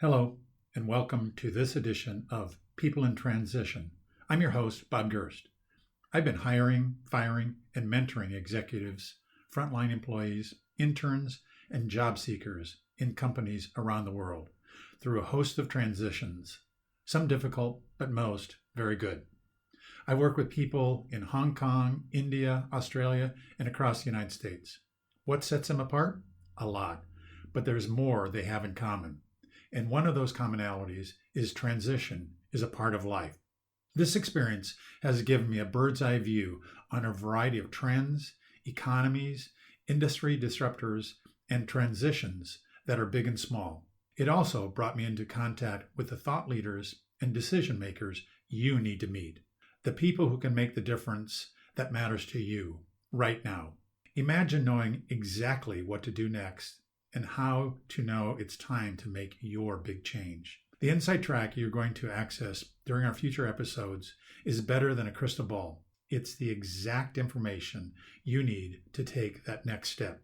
Hello, and welcome to this edition of People in Transition. I'm your host, Bob Durst. I've been hiring, firing, and mentoring executives, frontline employees, interns, and job seekers in companies around the world through a host of transitions, some difficult, but most very good. I work with people in Hong Kong, India, Australia, and across the United States. What sets them apart? A lot, but there's more they have in common. And one of those commonalities is transition is a part of life. This experience has given me a bird's eye view on a variety of trends, economies, industry disruptors, and transitions that are big and small. It also brought me into contact with the thought leaders and decision makers you need to meet, the people who can make the difference that matters to you right now. Imagine knowing exactly what to do next and how to know it's time to make your big change. The insight track you're going to access during our future episodes is better than a crystal ball. It's the exact information you need to take that next step.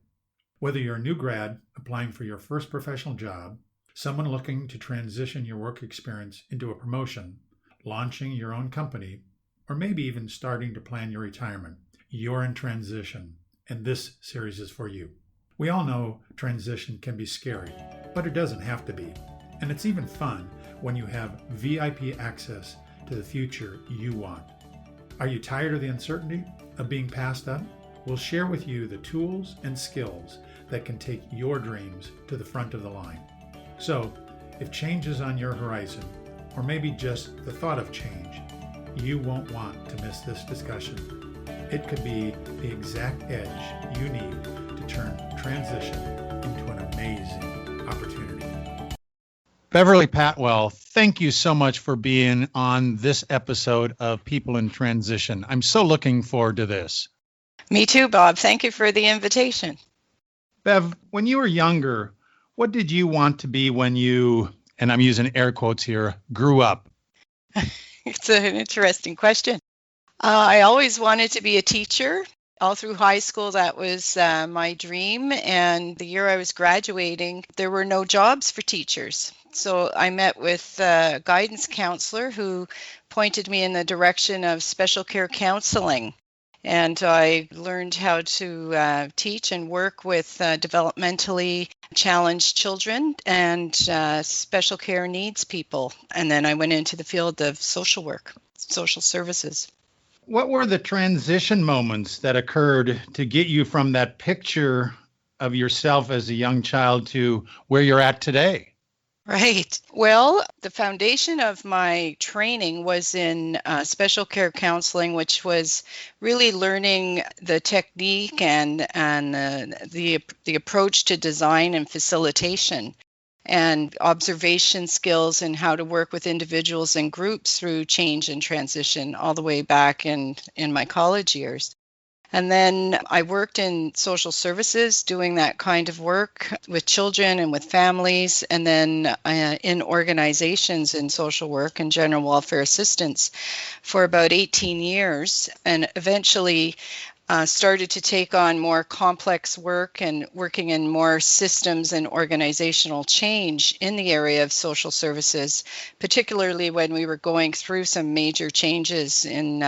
Whether you're a new grad applying for your first professional job, someone looking to transition your work experience into a promotion, launching your own company, or maybe even starting to plan your retirement, you're in transition, and this series is for you. We all know transition can be scary, but it doesn't have to be. And it's even fun when you have VIP access to the future you want. Are you tired of the uncertainty of being passed up? We'll share with you the tools and skills that can take your dreams to the front of the line. So, if change is on your horizon, or maybe just the thought of change, you won't want to miss this discussion. It could be the exact edge you need to turn transition into an amazing opportunity. Beverley Patwell, thank you so much for being on this episode of People in Transition. I'm so looking forward to this. Me too, Bob. Thank you for the invitation. Bev, when you were younger, what did you want to be when you, and I'm using air quotes here, grew up? It's an interesting question. I always wanted to be a teacher. All through high school, that was my dream. And the year I was graduating, there were no jobs for teachers. So I met with a guidance counselor who pointed me in the direction of special care counseling. And I learned how to teach and work with developmentally challenged children and special care needs people. And then I went into the field of social work, social services. What were the transition moments that occurred to get you from that picture of yourself as a young child to where you're at today? Right. Well, the foundation of my training was in special care counseling, which was really learning the technique and the approach to design and facilitation, and observation skills and how to work with individuals and groups through change and transition all the way back in my college years. And then I worked in social services doing that kind of work with children and with families, and then in organizations in social work and general welfare assistance for about 18 years, and eventually started to take on more complex work and working in more systems and organizational change in the area of social services, particularly when we were going through some major changes in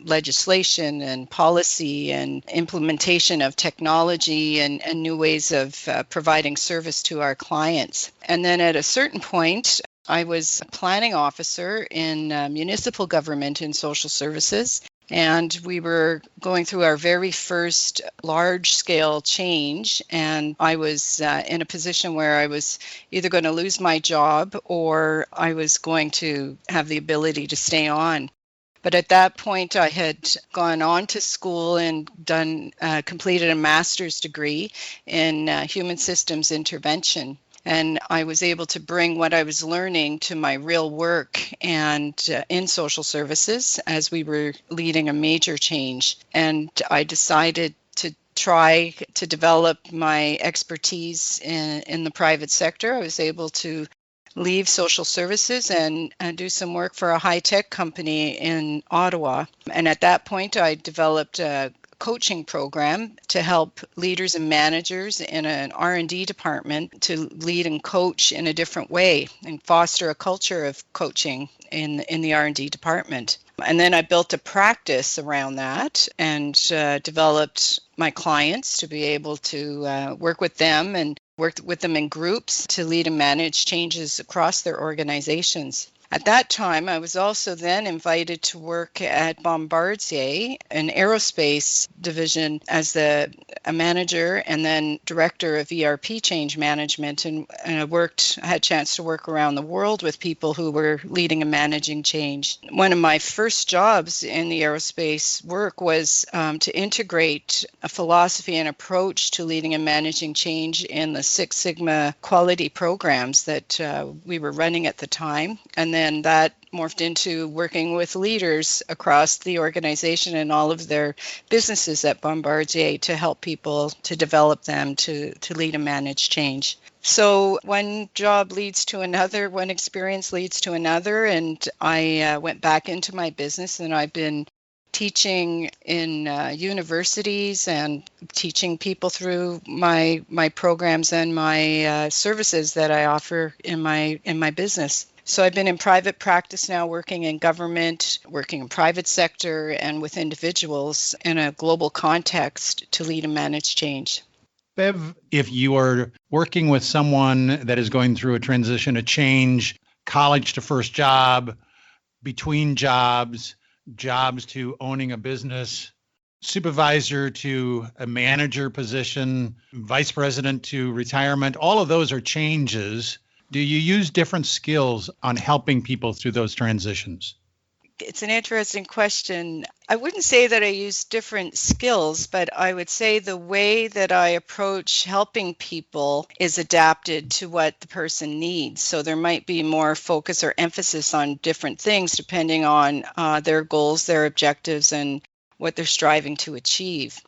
legislation and policy and implementation of technology and new ways of providing service to our clients. And then at a certain point, I was a planning officer in municipal government in social services. And we were going through our very first large-scale change, and I was in a position where I was either going to lose my job or I was going to have the ability to stay on. But at that point, I had gone on to school and completed a master's degree in human systems intervention. And I was able to bring what I was learning to my real work and in social services as we were leading a major change. And I decided to try to develop my expertise in the private sector. I was able to leave social services and do some work for a high-tech company in Ottawa. And at that point, I developed a coaching program to help leaders and managers in an R&D department to lead and coach in a different way and foster a culture of coaching in the R&D department. And then I built a practice around that and developed my clients to be able to work with them and work with them in groups to lead and manage changes across their organizations. At that time, I was also then invited to work at Bombardier, an aerospace division, as a manager and then director of ERP change management. And I had a chance to work around the world with people who were leading and managing change. One of my first jobs in the aerospace work was to integrate a philosophy and approach to leading and managing change in the Six Sigma quality programs that we were running at the time. And then that morphed into working with leaders across the organization and all of their businesses at Bombardier to help people to develop them to lead and manage change. So one job leads to another, one experience leads to another, and I went back into my business, and I've been teaching in universities and teaching people through my programs and my services that I offer in my business. So I've been in private practice now, working in government, working in private sector, and with individuals in a global context to lead and manage change. Bev, if you are working with someone that is going through a transition, a change, college to first job, between jobs, jobs to owning a business, supervisor to a manager position, vice president to retirement, all of those are changes. Do you use different skills on helping people through those transitions? It's an interesting question. I wouldn't say that I use different skills, but I would say the way that I approach helping people is adapted to what the person needs. So there might be more focus or emphasis on different things depending on their goals, their objectives, and what they're striving to achieve.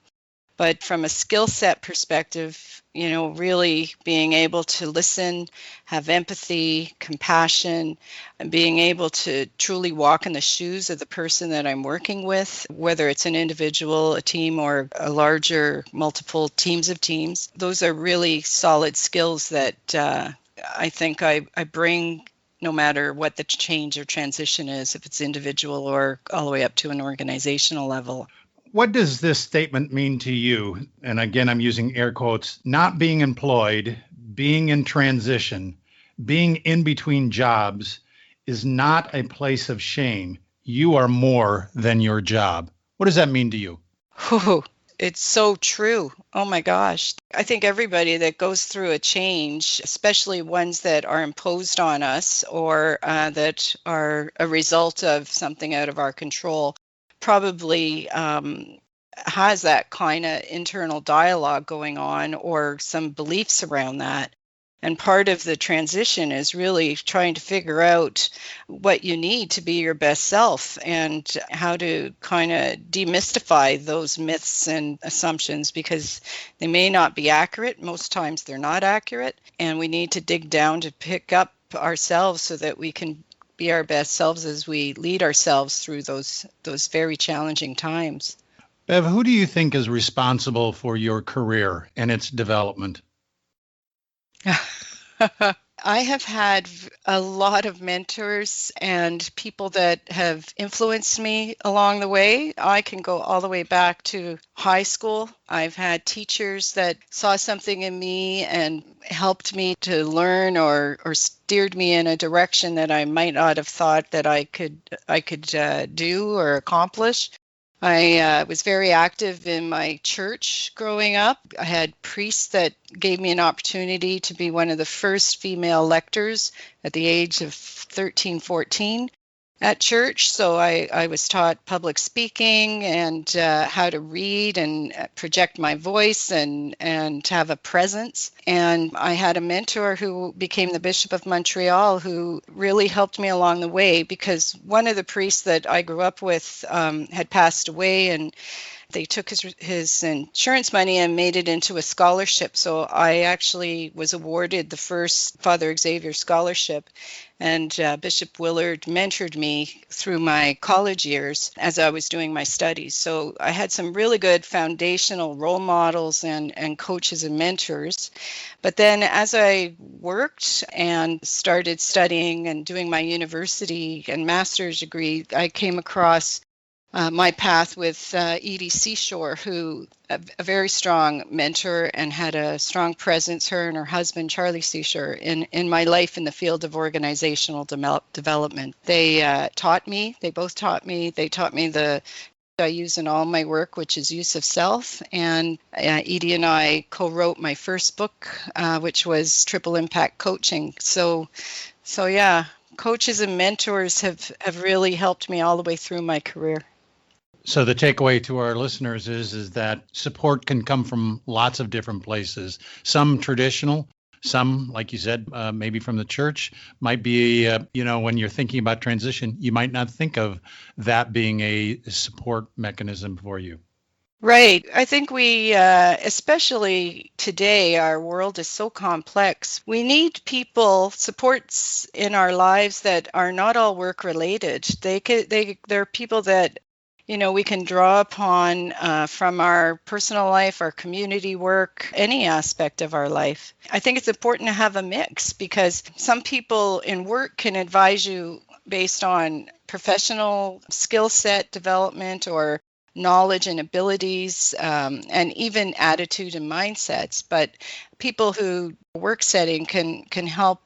But from a skill set perspective, really being able to listen, have empathy, compassion, and being able to truly walk in the shoes of the person that I'm working with, whether it's an individual, a team, or a larger multiple teams of teams. Those are really solid skills that I think I bring no matter what the change or transition is, if it's individual or all the way up to an organizational level. What does this statement mean to you? And again, I'm using air quotes, not being employed, being in transition, being in between jobs is not a place of shame. You are more than your job. What does that mean to you? Oh, it's so true. Oh my gosh. I think everybody that goes through a change, especially ones that are imposed on us or that are a result of something out of our control, probably has that kind of internal dialogue going on or some beliefs around that. And part of the transition is really trying to figure out what you need to be your best self and how to kind of demystify those myths and assumptions, because they may not be accurate. Most times they're not accurate. And we need to dig down to pick up ourselves so that we can be our best selves as we lead ourselves through those very challenging times. Bev, who do you think is responsible for your career and its development? I have had a lot of mentors and people that have influenced me along the way. I can go all the way back to high school. I've had teachers that saw something in me and helped me to learn or steered me in a direction that I might not have thought that I could do or accomplish. I was very active in my church growing up. I had priests that gave me an opportunity to be one of the first female lectors at the age of 13, 14 at church. So I was taught public speaking and how to read and project my voice and have a presence. And I had a mentor who became the Bishop of Montreal who really helped me along the way, because one of the priests that I grew up with had passed away, and They took his insurance money and made it into a scholarship. So I actually was awarded the first Father Xavier Scholarship. And Bishop Willard mentored me through my college years as I was doing my studies. So I had some really good foundational role models and coaches and mentors. But then as I worked and started studying and doing my university and master's degree, I came across my path with Edie Seashore, who a very strong mentor and had a strong presence, her and her husband, Charlie Seashore, in my life in the field of organizational development. They both taught me the I use in all my work, which is use of self. And Edie and I co-wrote my first book, which was Triple Impact Coaching. So yeah, coaches and mentors have really helped me all the way through my career. So the takeaway to our listeners is that support can come from lots of different places. Some traditional, some, like you said, maybe from the church, might be, when you're thinking about transition, you might not think of that being a support mechanism for you. Right. I think we, especially today, our world is so complex. We need supports in our lives that are not all work related. They're people that we can draw upon from our personal life, our community work, any aspect of our life. I think it's important to have a mix because some people in work can advise you based on professional skill set development or knowledge and abilities, and even attitude and mindsets. But people who work setting can help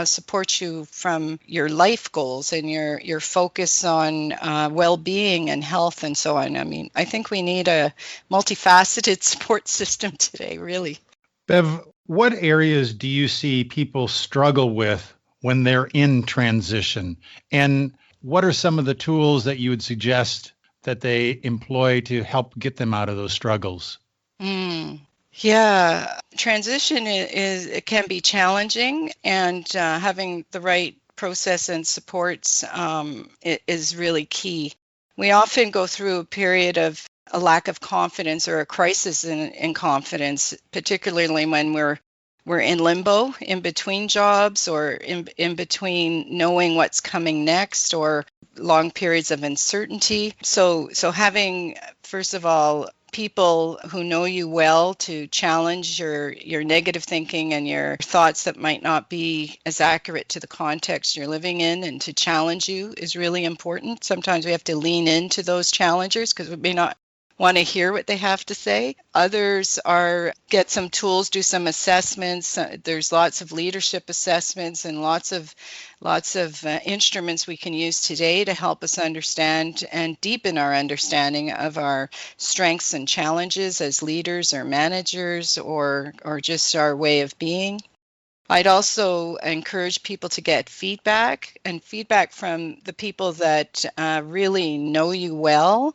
support you from your life goals and your focus on well-being and health and so on. I mean, I think we need a multifaceted support system today, really. Bev, what areas do you see people struggle with when they're in transition? And what are some of the tools that you would suggest that they employ to help get them out of those struggles? Yeah, transition it can be challenging, and having the right process and supports is really key. We often go through a period of a lack of confidence or a crisis in confidence, particularly when we're in limbo, in between jobs, or in between knowing what's coming next, or long periods of uncertainty. So having, first of all, people who know you well to challenge your negative thinking and your thoughts that might not be as accurate to the context you're living in, and to challenge you is really important. Sometimes we have to lean into those challengers because we may not want to hear what they have to say. Others get some tools, do some assessments. There's lots of leadership assessments and lots of instruments we can use today to help us understand and deepen our understanding of our strengths and challenges as leaders or managers, or just our way of being. I'd also encourage people to get feedback from the people that really know you well.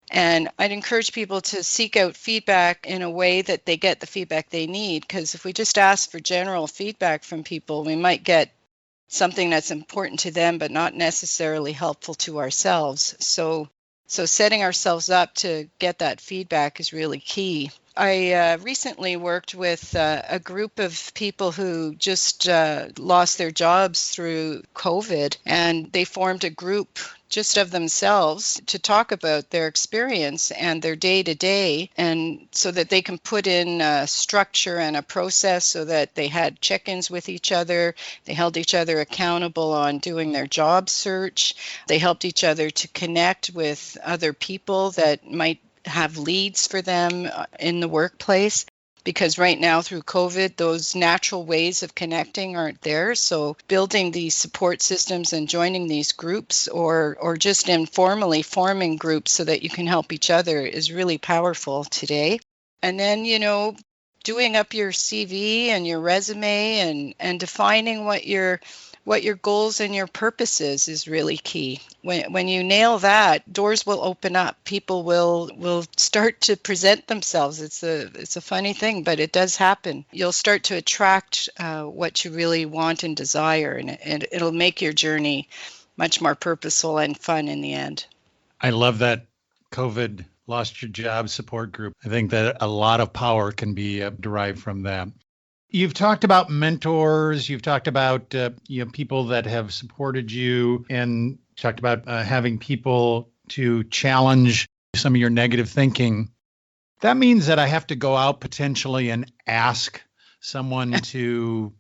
And I'd encourage people to seek out feedback in a way that they get the feedback they need, because if we just ask for general feedback from people, we might get something that's important to them but not necessarily helpful to ourselves. So setting ourselves up to get that feedback is really key. I recently worked with a group of people who just lost their jobs through COVID, and they formed a group just of themselves to talk about their experience and their day-to-day, and so that they can put in a structure and a process so that they had check-ins with each other. They held each other accountable on doing their job search. They helped each other to connect with other people that might have leads for them in the workplace, because right now through COVID, those natural ways of connecting aren't there. So building these support systems and joining these groups, or just informally forming groups so that you can help each other, is really powerful today. And then, doing up your CV and your resume and defining what your goals and your purpose is really key. When you nail that, doors will open up. People will start to present themselves. It's a funny thing, but it does happen. You'll start to attract what you really want and desire, and it'll make your journey much more purposeful and fun in the end. I love that COVID lost your job support group. I think that a lot of power can be derived from that. You've talked about mentors. You've talked about people that have supported you, and talked about having people to challenge some of your negative thinking. That means that I have to go out potentially and ask someone to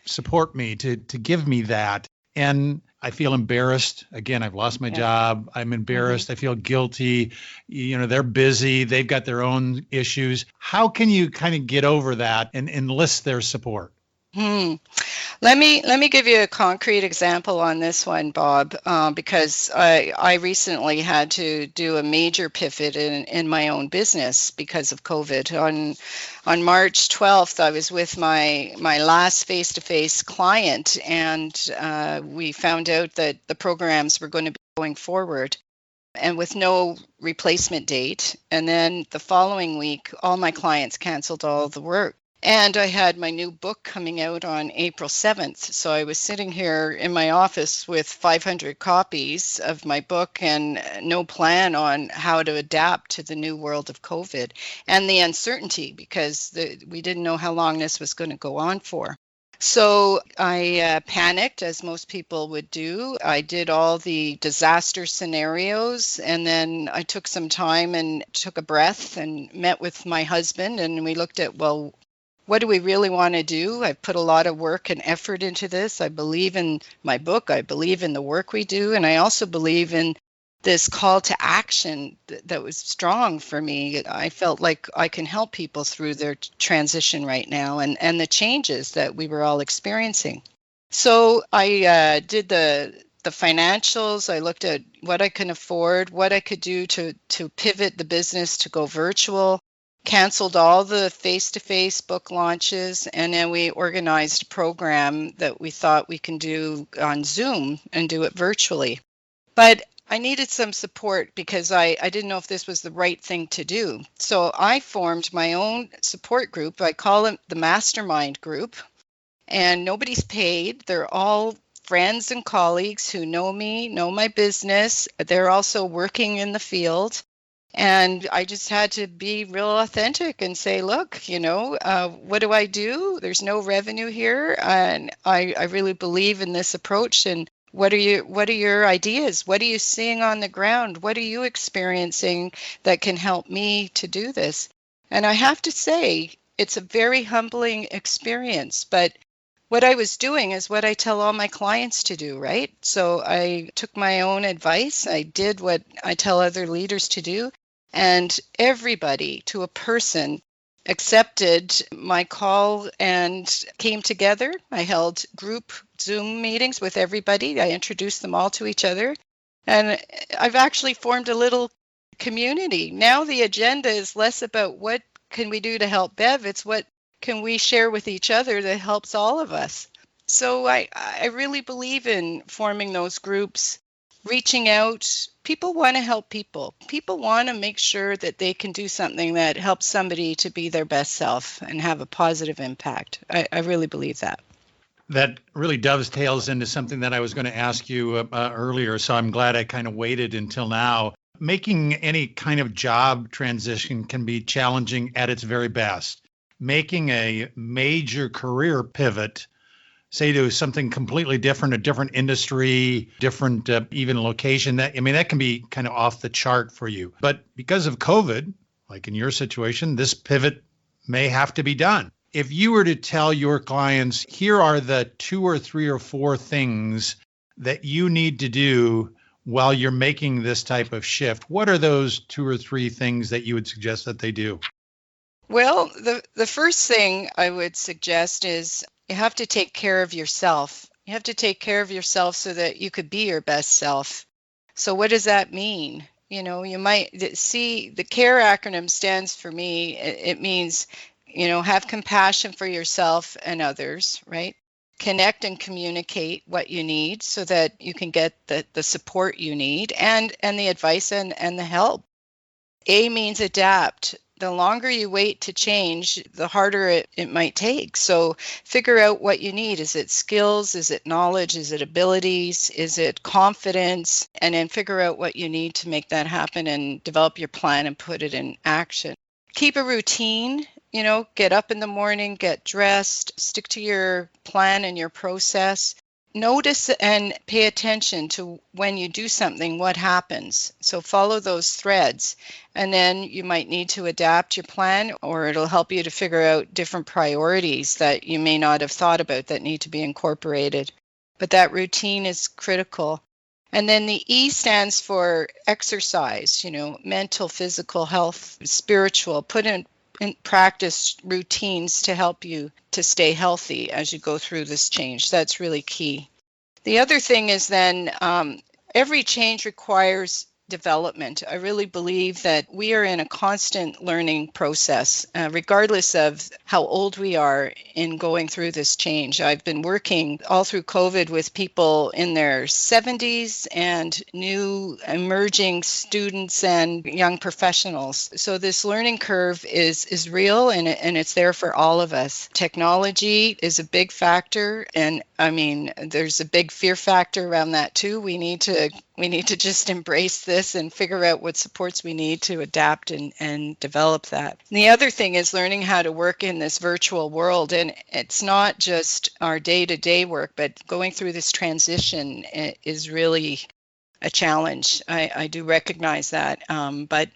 support me, to give me that. And I feel embarrassed. Again, I've lost my job. I'm embarrassed. I feel guilty. They're busy. They've got their own issues. How can you kind of get over that and enlist their support? Let me give you a concrete example on this one, Bob, because I recently had to do a major pivot in my own business because of COVID. On March 12th, I was with my last face-to-face client, and we found out that the programs were going to be going forward and with no replacement date. And then the following week, all my clients canceled all the work. And I had my new book coming out on April 7th. So I was sitting here in my office with 500 copies of my book and no plan on how to adapt to the new world of COVID and the uncertainty, because we didn't know how long this was going to go on for. So I panicked, as most people would do. I did all the disaster scenarios, and then I took some time and took a breath and met with my husband, and we looked at, well, what do we really want to do? I've put a lot of work and effort into this. I believe in my book. I believe in the work we do. And I also believe in this call to action that was strong for me. I felt like I can help people through their transition right now and the changes that we were all experiencing. So I did the financials. I looked at what I can afford, what I could do to pivot the business to go virtual. Canceled all the face-to-face book launches, and then we organized a program that we thought we can do on Zoom and do it virtually. But I needed some support because I didn't know if this was the right thing to do. So I formed my own support group. I call it the Mastermind Group, and nobody's paid. They're all friends and colleagues who know me, know my business. They're also working in the field. And I just had to be real authentic and say, look, what do I do? There's no revenue here. And I really believe in this approach. And what are your ideas? What are you seeing on the ground? What are you experiencing that can help me to do this? And I have to say, it's a very humbling experience. But what I was doing is what I tell all my clients to do, right? So I took my own advice. I did what I tell other leaders to do. And everybody, to a person, accepted my call and came together. I held group Zoom meetings with everybody. I introduced them all to each other. And I've actually formed a little community. Now the agenda is less about what can we do to help Bev. It's what can we share with each other that helps all of us. So I really believe in forming those groups, reaching out. People want to help people. People want to make sure that they can do something that helps somebody to be their best self and have a positive impact. I really believe that. That really dovetails into something that I was going to ask you earlier. So I'm glad I kind of waited until now. Making any kind of job transition can be challenging at its very best. Making a major career pivot, say to something completely different, a different industry, different even location, that can be kind of off the chart for you. But because of COVID, like in your situation, this pivot may have to be done. If you were to tell your clients, here are the 2 or 3 or 4 things that you need to do while you're making this type of shift, what are those 2 or 3 things that you would suggest that they do? Well, the first thing I would suggest is you have to take care of yourself. You have to take care of yourself so that you could be your best self. So what does that mean? You might see the CARE acronym stands for me. It means, have compassion for yourself and others, right? Connect and communicate what you need so that you can get the support you need and the advice and the help. A means adapt. the longer you wait to change, the harder it might take. So figure out what you need. Is it skills? Is it knowledge? Is it abilities? Is it confidence? And then figure out what you need to make that happen and develop your plan and put it in action. Keep a routine. Get up in the morning, get dressed, stick to your plan and your process. Notice and pay attention to when you do something, what happens. So follow those threads, and then you might need to adapt your plan, or it'll help you to figure out different priorities that you may not have thought about that need to be incorporated. But that routine is critical. And then the E stands for exercise, mental, physical health, spiritual. Put in practice routines to help you to stay healthy as you go through this change. That's really key. The other thing is then every change requires development. I really believe that we are in a constant learning process, regardless of how old we are in going through this change. I've been working all through COVID with people in their 70s and new emerging students and young professionals. So this learning curve is real, and it's there for all of us. Technology is a big factor, and I mean, there's a big fear factor around that too. We need to just embrace this and figure out what supports we need to adapt and develop that. And the other thing is learning how to work in this virtual world. And it's not just our day-to-day work, but going through this transition is really a challenge. I do recognize that. But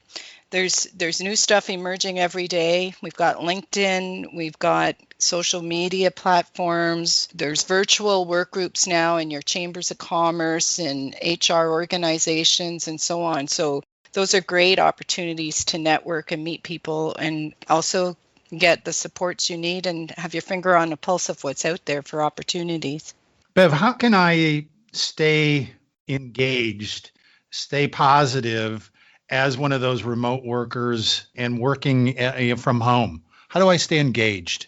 there's new stuff emerging every day. We've got LinkedIn, we've got social media platforms, there's virtual work groups now in your chambers of commerce and HR organizations and so on. So those are great opportunities to network and meet people and also get the supports you need and have your finger on the pulse of what's out there for opportunities. Bev, how can I stay engaged, stay positive as one of those remote workers and working from home? How do I stay engaged?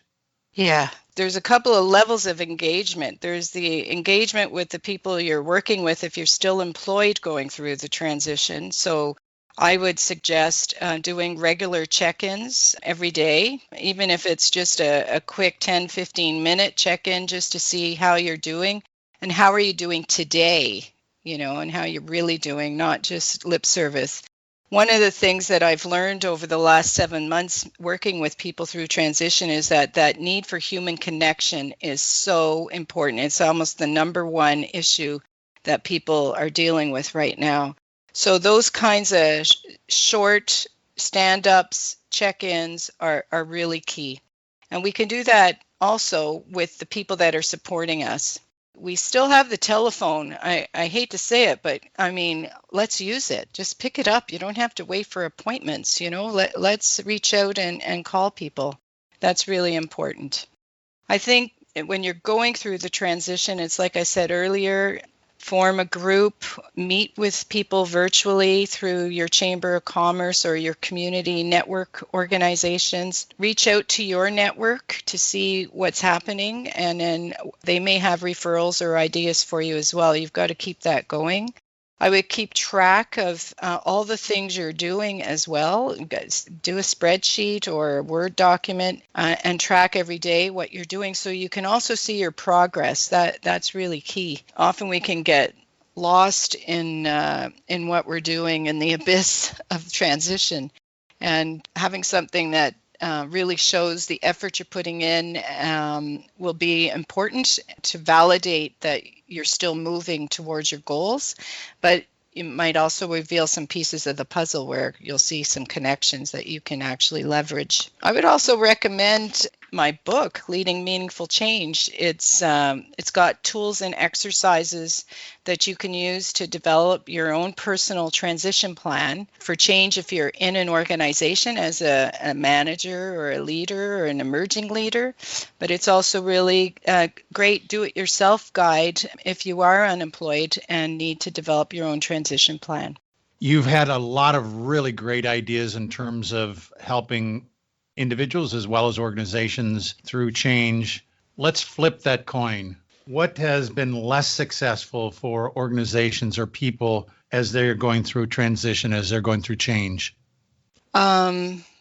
Yeah, there's a couple of levels of engagement. There's the engagement with the people you're working with if you're still employed going through the transition. So I would suggest doing regular check-ins every day, even if it's just a quick 10, 15-minute check-in just to see how you're doing and how are you doing today, and how you're really doing, not just lip service. One of the things that I've learned over the last 7 months working with people through transition is that need for human connection is so important. It's almost the number one issue that people are dealing with right now. So those kinds of short stand-ups, check-ins are really key. And we can do that also with the people that are supporting us. We still have the telephone. I hate to say it, but I mean, let's use it. Just pick it up. You don't have to wait for appointments, let's reach out and call people. That's really important. I think when you're going through the transition, it's like I said earlier, form a group, meet with people virtually through your Chamber of Commerce or your community network organizations. Reach out to your network to see what's happening, and then they may have referrals or ideas for you as well. You've got to keep that going. I would keep track of all the things you're doing as well. Do a spreadsheet or a Word document and track every day what you're doing so you can also see your progress. That's really key. Often we can get lost in what we're doing in the abyss of transition, and having something that really shows the effort you're putting in will be important to validate that you're still moving towards your goals, but it might also reveal some pieces of the puzzle where you'll see some connections that you can actually leverage. I would also recommend my book, Leading Meaningful Change. It's got tools and exercises that you can use to develop your own personal transition plan for change if you're in an organization as a manager or a leader or an emerging leader. But it's also really a great do-it-yourself guide if you are unemployed and need to develop your own transition plan. You've had a lot of really great ideas in terms of helping individuals as well as organizations through change. Let's flip that coin. What has been less successful for organizations or people as they're going through transition, as they're going through change?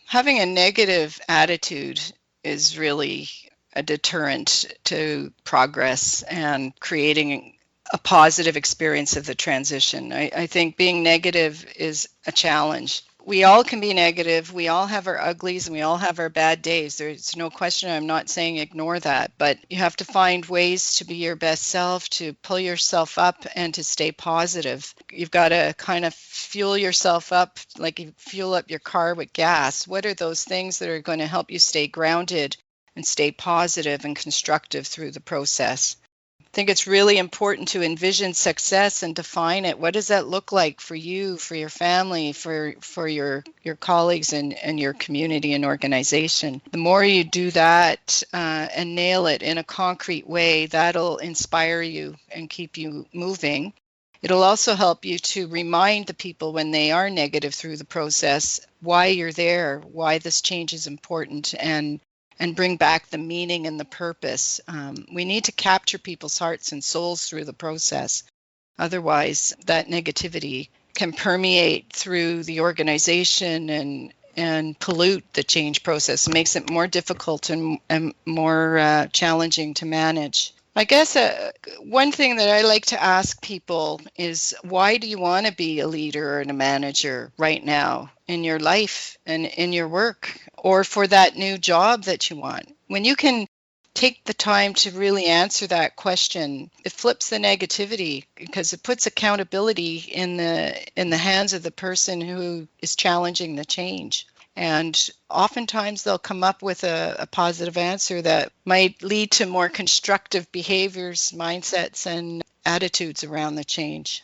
Having a negative attitude is really a deterrent to progress and creating a positive experience of the transition. I think being negative is a challenge. We all can be negative. We all have our uglies and we all have our bad days. There's no question. I'm not saying ignore that, but you have to find ways to be your best self, to pull yourself up and to stay positive. You've got to kind of fuel yourself up like you fuel up your car with gas. What are those things that are going to help you stay grounded and stay positive and constructive through the process? I think it's really important to envision success and define it. What does that look like for you, for your family, for your colleagues and your community and organization? The more you do that and nail it in a concrete way, that'll inspire you and keep you moving. It'll also help you to remind the people when they are negative through the process why you're there, why this change is important, and bring back the meaning and the purpose. We need to capture people's hearts and souls through the process. Otherwise, that negativity can permeate through the organization and pollute the change process. It makes it more difficult and more challenging to manage. I guess one thing that I like to ask people is, why do you want to be a leader and a manager right now in your life and in your work, or for that new job that you want? When you can take the time to really answer that question, it flips the negativity because it puts accountability in the hands of the person who is challenging the change. And oftentimes they'll come up with a positive answer that might lead to more constructive behaviors, mindsets, and attitudes around the change.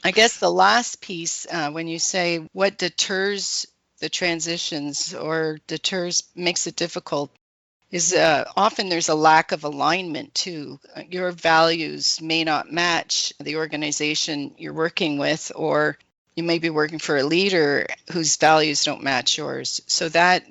I guess the last piece, when you say what deters the transitions or makes it difficult, is often there's a lack of alignment too. Your values may not match the organization you're working with, or you may be working for a leader whose values don't match yours. So that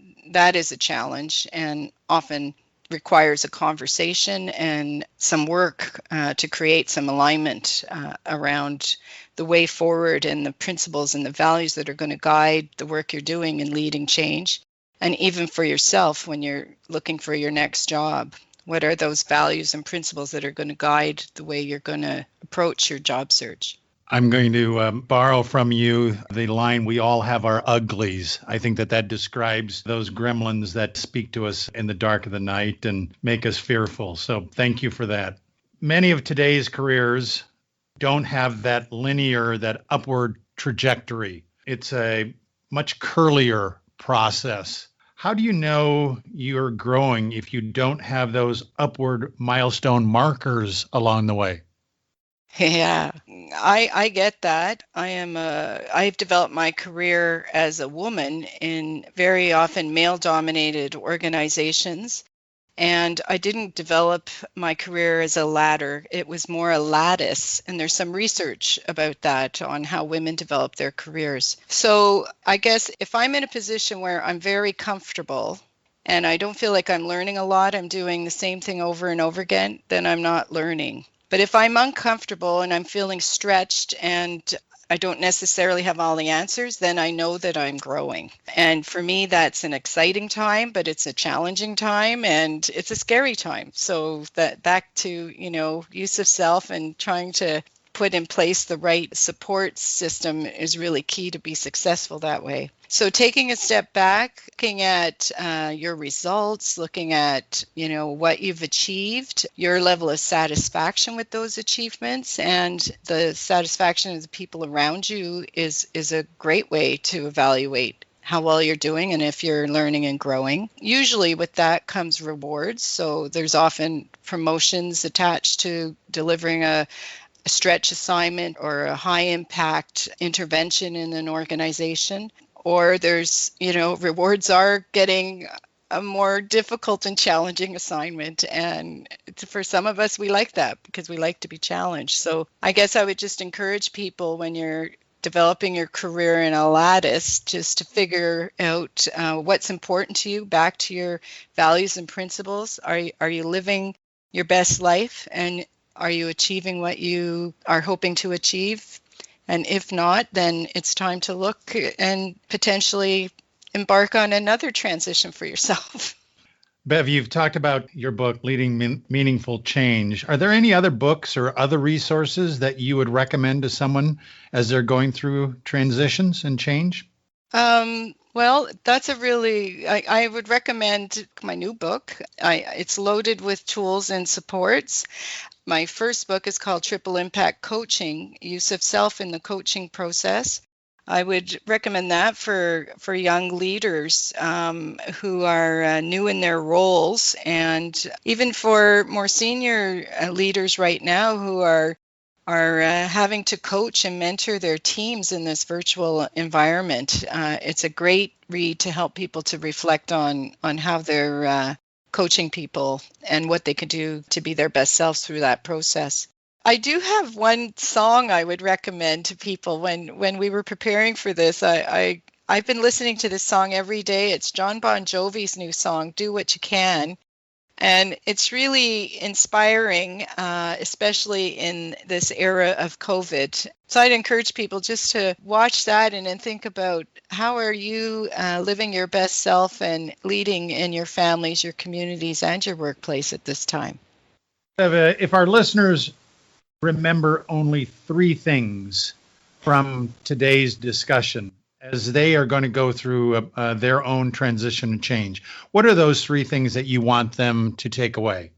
is a challenge and often requires a conversation and some work to create some alignment around the way forward and the principles and the values that are going to guide the work you're doing in leading change. And even for yourself, when you're looking for your next job, what are those values and principles that are going to guide the way you're going to approach your job search? I'm going to borrow from you the line, we all have our uglies. I think that describes those gremlins that speak to us in the dark of the night and make us fearful. So thank you for that. Many of today's careers don't have that linear, that upward trajectory. It's a much curlier process. How do you know you're growing if you don't have those upward milestone markers along the way? Yeah, I get that. I've developed my career as a woman in very often male-dominated organizations, and I didn't develop my career as a ladder. It was more a lattice, and there's some research about that on how women develop their careers. So I guess if I'm in a position where I'm very comfortable and I don't feel like I'm learning a lot, I'm doing the same thing over and over again, then I'm not learning. But if I'm uncomfortable and I'm feeling stretched and I don't necessarily have all the answers, then I know that I'm growing. And for me, that's an exciting time, but it's a challenging time and it's a scary time. So that back to, use of self and trying to put in place the right support system is really key to be successful that way. So taking a step back, looking at your results, looking at, what you've achieved, your level of satisfaction with those achievements, and the satisfaction of the people around you is a great way to evaluate how well you're doing and if you're learning and growing. Usually with that comes rewards. So there's often promotions attached to delivering a stretch assignment or a high impact intervention in an organization. Or there's, rewards are getting a more difficult and challenging assignment. And for some of us, we like that because we like to be challenged. So I guess I would just encourage people when you're developing your career in a lattice, just to figure out what's important to you, back to your values and principles. Are you living your best life? And are you achieving what you are hoping to achieve? And if not, then it's time to look and potentially embark on another transition for yourself. Bev, you've talked about your book, Leading Meaningful Change. Are there any other books or other resources that you would recommend to someone as they're going through transitions and change? Well, that's I would recommend my new book. It's loaded with tools and supports. My first book is called Triple Impact Coaching, Use of Self in the Coaching Process. I would recommend that for young leaders who are new in their roles, and even for more senior leaders right now who are having to coach and mentor their teams in this virtual environment. It's a great read to help people to reflect on how they're coaching people and what they can do to be their best selves through that process. I do have one song I would recommend to people. When we were preparing for this, I've been listening to this song every day. It's John Bon Jovi's new song, Do What You Can. And it's really inspiring, especially in this era of COVID. So I'd encourage people just to watch that and then think about how are you living your best self and leading in your families, your communities, and your workplace at this time. If our listeners remember only three things from today's discussion as they are going to go through their own transition and change, what are those three things that you want them to take away?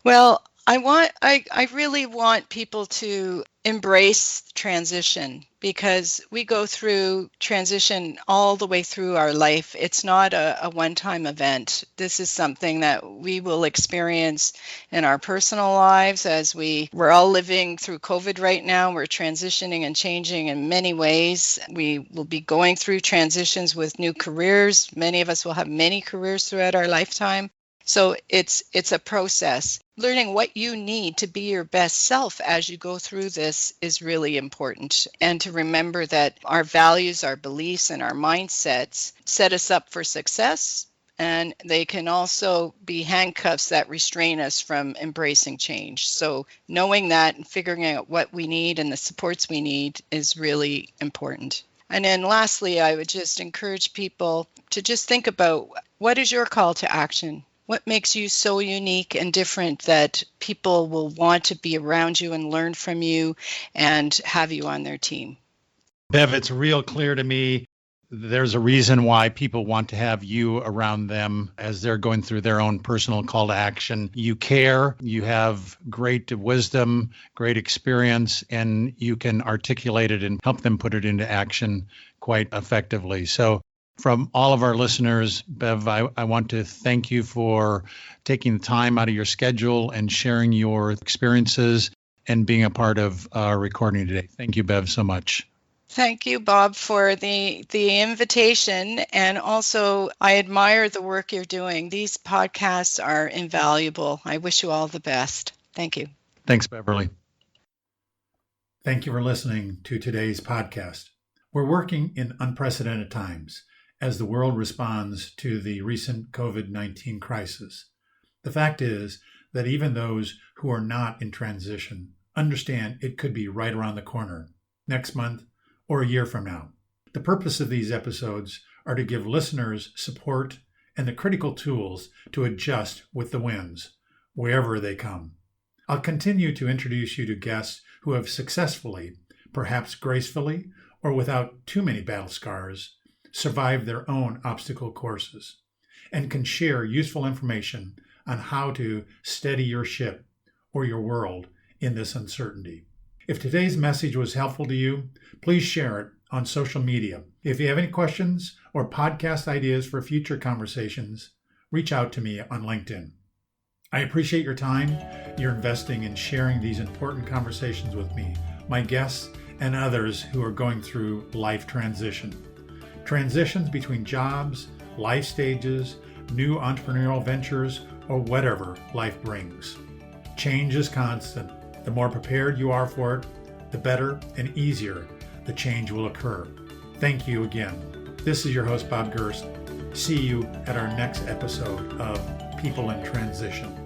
Well, I really want people to embrace transition, because we go through transition all the way through our life. It's not a one-time event. This is something that we will experience in our personal lives as we're all living through COVID right now. We're transitioning and changing in many ways. We will be going through transitions with new careers. Many of us will have many careers throughout our lifetime. So it's a process. Learning what you need to be your best self as you go through this is really important. And to remember that our values, our beliefs, and our mindsets set us up for success. And they can also be handcuffs that restrain us from embracing change. So knowing that and figuring out what we need and the supports we need is really important. And then lastly, I would just encourage people to just think about, what is your call to action? What makes you so unique and different that people will want to be around you and learn from you and have you on their team? Bev, it's real clear to me there's a reason why people want to have you around them as they're going through their own personal call to action. You care, you have great wisdom, great experience, and you can articulate it and help them put it into action quite effectively. So from all of our listeners, Bev, I want to thank you for taking the time out of your schedule and sharing your experiences and being a part of our recording today. Thank you, Bev, so much. Thank you, Bob, for the invitation. And also, I admire the work you're doing. These podcasts are invaluable. I wish you all the best. Thank you. Thanks, Beverly. Thank you for listening to today's podcast. We're working in unprecedented times as the world responds to the recent COVID-19 crisis. The fact is that even those who are not in transition understand it could be right around the corner, next month or a year from now. The purpose of these episodes are to give listeners support and the critical tools to adjust with the winds, wherever they come. I'll continue to introduce you to guests who have successfully, perhaps gracefully or without too many battle scars, survive their own obstacle courses, and can share useful information on how to steady your ship or your world in this uncertainty. If today's message was helpful to you, please share it on social media. If you have any questions or podcast ideas for future conversations, reach out to me on LinkedIn. I appreciate your time you're investing in sharing these important conversations with me, my guests, and others who are going through life transition. Transitions between jobs, life stages, new entrepreneurial ventures, or whatever life brings. Change is constant. The more prepared you are for it, the better and easier the change will occur. Thank you again. This is your host, Bob Gerst. See you at our next episode of People in Transition.